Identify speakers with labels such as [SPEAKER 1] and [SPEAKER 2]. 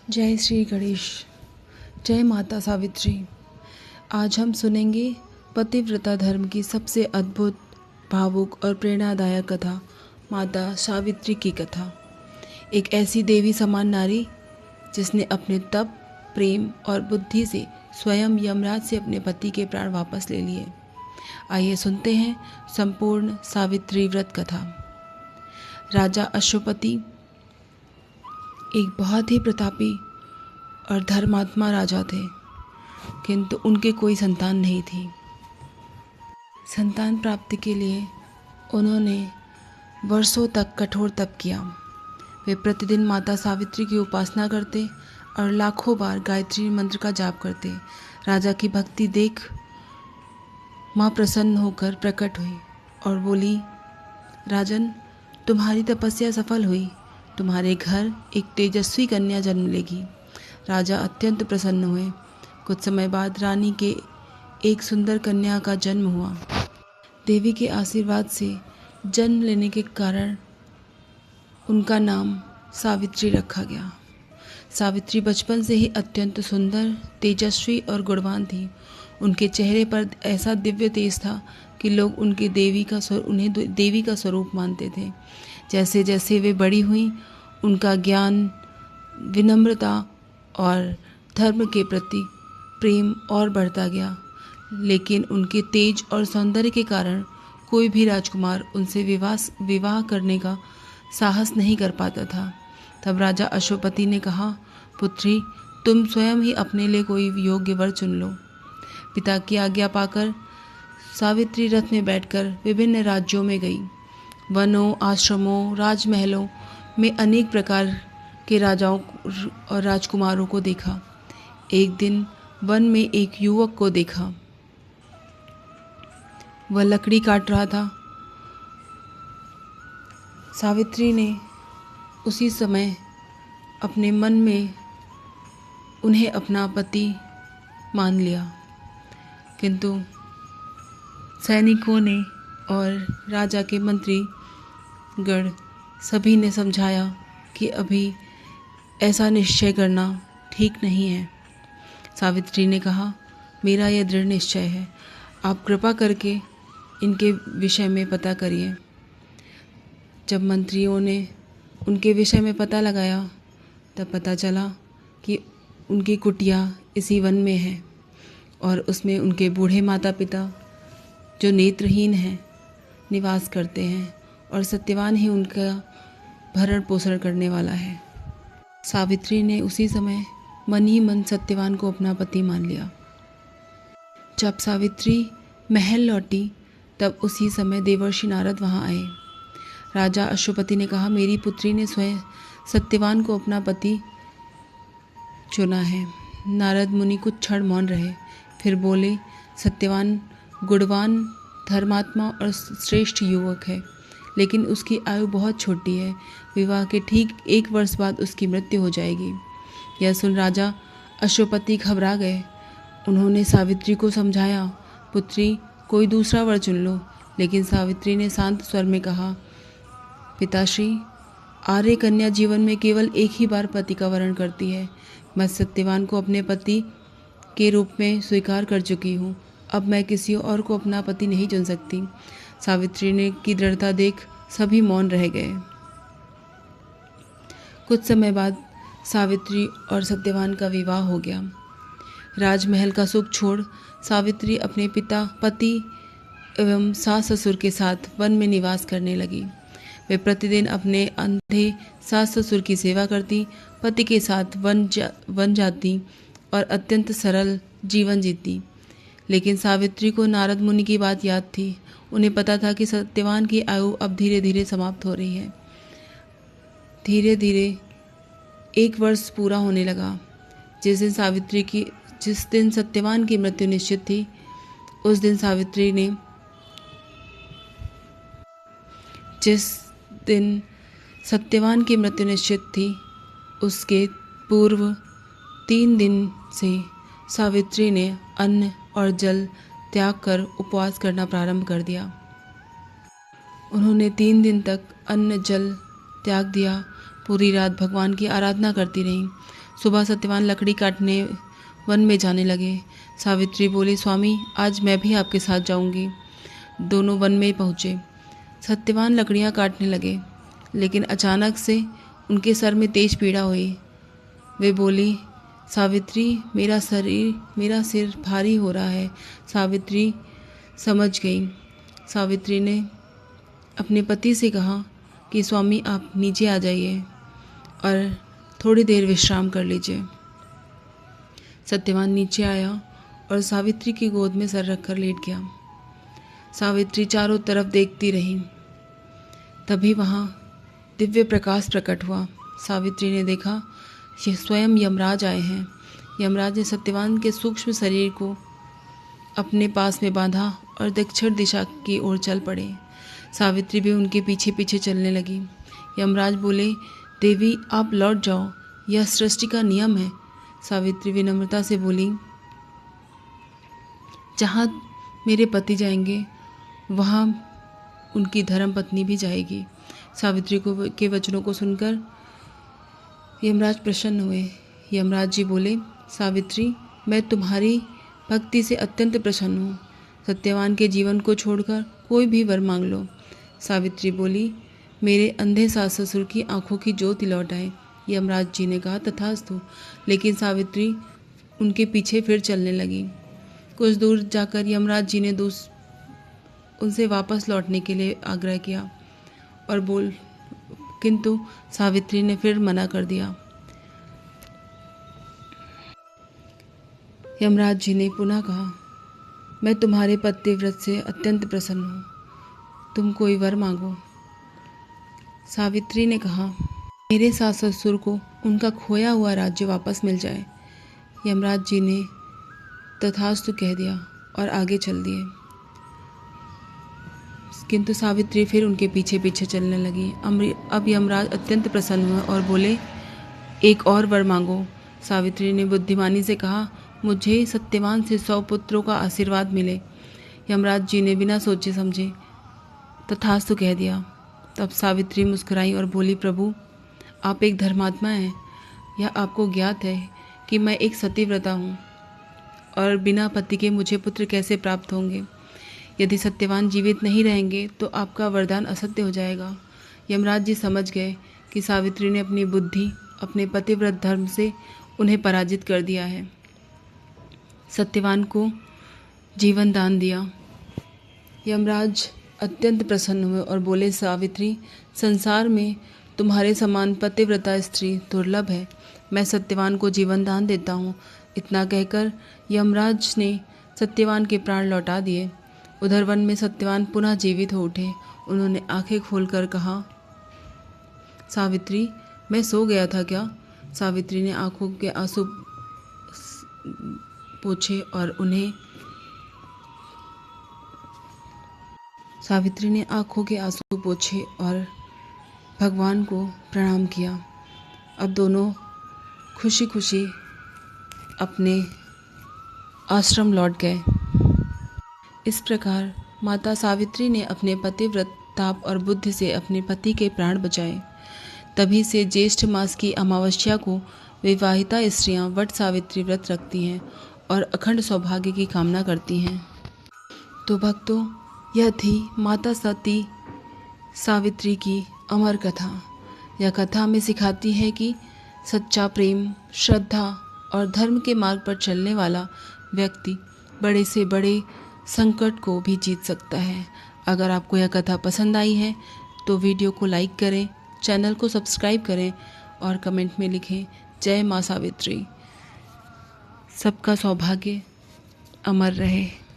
[SPEAKER 1] जय श्री गणेश। जय माता सावित्री। आज हम सुनेंगे पतिव्रता धर्म की सबसे अद्भुत, भावुक और प्रेरणादायक कथा, माता सावित्री की कथा। एक ऐसी देवी समान नारी जिसने अपने तप, प्रेम और बुद्धि से स्वयं यमराज से अपने पति के प्राण वापस ले लिए। आइए सुनते हैं संपूर्ण सावित्री व्रत कथा। राजा अश्वपति एक बहुत ही प्रतापी और धर्मात्मा राजा थे, किंतु उनके कोई संतान नहीं थी। संतान प्राप्ति के लिए उन्होंने वर्षों तक कठोर तप किया। वे प्रतिदिन माता सावित्री की उपासना करते और लाखों बार गायत्री मंत्र का जाप करते। राजा की भक्ति देख माँ प्रसन्न होकर प्रकट हुई और बोली, राजन, तुम्हारी तपस्या सफल हुई। तुम्हारे घर एक तेजस्वी कन्या जन्म लेगी। राजा अत्यंत प्रसन्न हुए। कुछ समय बाद रानी के एक सुंदर कन्या का जन्म हुआ। देवी के आशीर्वाद से जन्म लेने के कारण उनका नाम सावित्री रखा गया। सावित्री बचपन से ही अत्यंत सुंदर, तेजस्वी और गुणवान थी। उनके चेहरे पर ऐसा दिव्य तेज था कि लोग उन्हें देवी का स्वरूप मानते थे। जैसे जैसे वे बड़ी हुईं, उनका ज्ञान, विनम्रता और धर्म के प्रति प्रेम और बढ़ता गया। लेकिन उनके तेज और सौंदर्य के कारण कोई भी राजकुमार उनसे विवाह करने का साहस नहीं कर पाता था। तब राजा अश्वपति ने कहा, पुत्री, तुम स्वयं ही अपने लिए कोई योग्य वर चुन लो। पिता की आज्ञा पाकर सावित्री रथ में बैठकर विभिन्न राज्यों में गई। वनों, आश्रमों, राजमहलों में अनेक प्रकार के राजाओं और राजकुमारों को देखा। एक दिन वन में एक युवक को देखा। वह लकड़ी काट रहा था। सावित्री ने उसी समय अपने मन में उन्हें अपना पति मान लिया, किंतु सैनिकों ने और राजा के मंत्री गण सभी ने समझाया कि अभी ऐसा निश्चय करना ठीक नहीं है। सावित्री ने कहा, मेरा यह दृढ़ निश्चय है, आप कृपा करके इनके विषय में पता करिए। जब मंत्रियों ने उनके विषय में पता लगाया, तब पता चला कि उनकी कुटिया इसी वन में है और उसमें उनके बूढ़े माता पिता, जो नेत्रहीन हैं, निवास करते हैं और सत्यवान ही उनका भरण पोषण करने वाला है। सावित्री ने उसी समय मन ही मन सत्यवान को अपना पति मान लिया। जब सावित्री महल लौटी, तब उसी समय देवर्षि नारद वहां आए। राजा अश्वपति ने कहा, मेरी पुत्री ने स्वयं सत्यवान को अपना पति चुना है। नारद मुनि कुछ क्षण मौन रहे, फिर बोले, सत्यवान गुणवान, धर्मात्मा और श्रेष्ठ युवक है, लेकिन उसकी आयु बहुत छोटी है। विवाह के ठीक 1 वर्ष बाद उसकी मृत्यु हो जाएगी। यह सुन राजा अश्वपति घबरा गए। उन्होंने सावित्री को समझाया, पुत्री, कोई दूसरा वर चुन लो। लेकिन सावित्री ने शांत स्वर में कहा, पिताश्री, आर्य कन्या जीवन में केवल एक ही बार पति का वरण करती है। मैं सत्यवान को अपने पति के रूप में स्वीकार कर चुकी हूँ। अब मैं किसी और को अपना पति नहीं चुन सकती। सावित्री ने की दृढ़ता देख सभी मौन रह गए। कुछ समय बाद सावित्री और सत्यवान का विवाह हो गया। राजमहल का सुख छोड़ सावित्री अपने पिता, पति एवं सास ससुर के साथ वन में निवास करने लगी। वे प्रतिदिन अपने अंधे सास ससुर की सेवा करती, पति के साथ वन जाती और अत्यंत सरल जीवन जीती। लेकिन सावित्री को नारद मुनि की बात याद थी। उन्हें पता था कि सत्यवान की आयु अब धीरे धीरे समाप्त हो रही है। धीरे धीरे 1 वर्ष पूरा होने लगा। जिस दिन सत्यवान की मृत्यु निश्चित थी, उस दिन उसके पूर्व 3 दिन से सावित्री ने अन्न और जल त्याग कर उपवास करना प्रारंभ कर दिया। उन्होंने 3 दिन तक अन्न जल त्याग दिया। पूरी रात भगवान की आराधना करती रहीं। सुबह सत्यवान लकड़ी काटने वन में जाने लगे। सावित्री बोली, स्वामी आज मैं भी आपके साथ जाऊंगी। दोनों वन में पहुँचे। सत्यवान लकड़ियाँ काटने लगे, लेकिन अचानक से उनके सर में तेज पीड़ा हुई। वे बोली, सावित्री मेरा सिर भारी हो रहा है। सावित्री समझ गई। सावित्री ने अपने पति से कहा कि स्वामी आप नीचे आ जाइए और थोड़ी देर विश्राम कर लीजिए। सत्यवान नीचे आया और सावित्री की गोद में सर रखकर लेट गया। सावित्री चारों तरफ देखती रही। तभी वहाँ दिव्य प्रकाश प्रकट हुआ। सावित्री ने देखा ये स्वयं यमराज आए हैं। यमराज ने सत्यवान के सूक्ष्म शरीर को अपने पास में बांधा और दक्षिण दिशा की ओर चल पड़े। सावित्री भी उनके पीछे पीछे चलने लगी। यमराज बोले, देवी आप लौट जाओ, यह सृष्टि का नियम है। सावित्री विनम्रता से बोली, जहाँ मेरे पति जाएंगे वहाँ उनकी धर्मपत्नी भी जाएगी। सावित्री के वचनों को सुनकर यमराज प्रसन्न हुए। यमराज जी बोले, सावित्री मैं तुम्हारी भक्ति से अत्यंत प्रसन्न हूँ। सत्यवान के जीवन को छोड़कर कोई भी वर मांग लो। सावित्री बोली, मेरे अंधे सास ससुर की आंखों की ज्योति लौट आए। यमराज जी ने कहा, तथास्तु। लेकिन सावित्री उनके पीछे फिर चलने लगी। कुछ दूर जाकर यमराज जी ने उनसे वापस लौटने के लिए आग्रह किया और किंतु सावित्री ने फिर मना कर दिया। यमराज जी ने पुनः कहा, मैं तुम्हारे पतिव्रत से अत्यंत प्रसन्न हूँ, तुम कोई वर मांगो। सावित्री ने कहा, मेरे सास ससुर को उनका खोया हुआ राज्य वापस मिल जाए। यमराज जी ने तथास्तु कह दिया और आगे चल दिए। किंतु सावित्री फिर उनके पीछे पीछे चलने लगी। अब यमराज अत्यंत प्रसन्न हुए और बोले, एक और वर मांगो। सावित्री ने बुद्धिमानी से कहा, मुझे सत्यवान से 100 पुत्रों का आशीर्वाद मिले। यमराज जी ने बिना सोचे समझे तथास्तु कह दिया। तब सावित्री मुस्कुराई और बोली, प्रभु आप एक धर्मात्मा हैं। यह आपको ज्ञात है कि मैं एक सतीव्रता हूँ और बिना पति के मुझे पुत्र कैसे प्राप्त होंगे। यदि सत्यवान जीवित नहीं रहेंगे तो आपका वरदान असत्य हो जाएगा। यमराज जी समझ गए कि सावित्री ने अपनी बुद्धि, अपने पतिव्रत धर्म से उन्हें पराजित कर दिया है। सत्यवान को जीवन दान दिया। यमराज अत्यंत प्रसन्न हुए और बोले, सावित्री संसार में तुम्हारे समान पतिव्रता स्त्री दुर्लभ है। मैं सत्यवान को जीवन दान देता हूँ। इतना कहकर यमराज ने सत्यवान के प्राण लौटा दिए। उधर वन में सत्यवान पुनः जीवित हो उठे। उन्होंने आंखें खोलकर कहा, सावित्री मैं सो गया था क्या? सावित्री ने आंखों के आंसू पोंछे और भगवान को प्रणाम किया। अब दोनों खुशी खुशी अपने आश्रम लौट गए। इस प्रकार माता सावित्री ने अपने पतिव्रत ताप और बुद्धि से अपने पति के प्राण बचाए। तभी से ज्येष्ठ मास की अमावस्या को विवाहिता स्त्रियां वट सावित्री व्रत रखती हैं और अखंड सौभाग्य की कामना करती हैं। तो भक्तों, यह थी माता सती सावित्री की अमर कथा। यह कथा हमें सिखाती है कि सच्चा प्रेम, श्रद्धा और धर्म के मार्ग पर चलने वाला व्यक्ति बड़े से बड़े संकट को भी जीत सकता है। अगर आपको यह कथा पसंद आई है तो वीडियो को लाइक करें, चैनल को सब्सक्राइब करें और कमेंट में लिखें, जय माँ सावित्री। सबका सौभाग्य अमर रहे।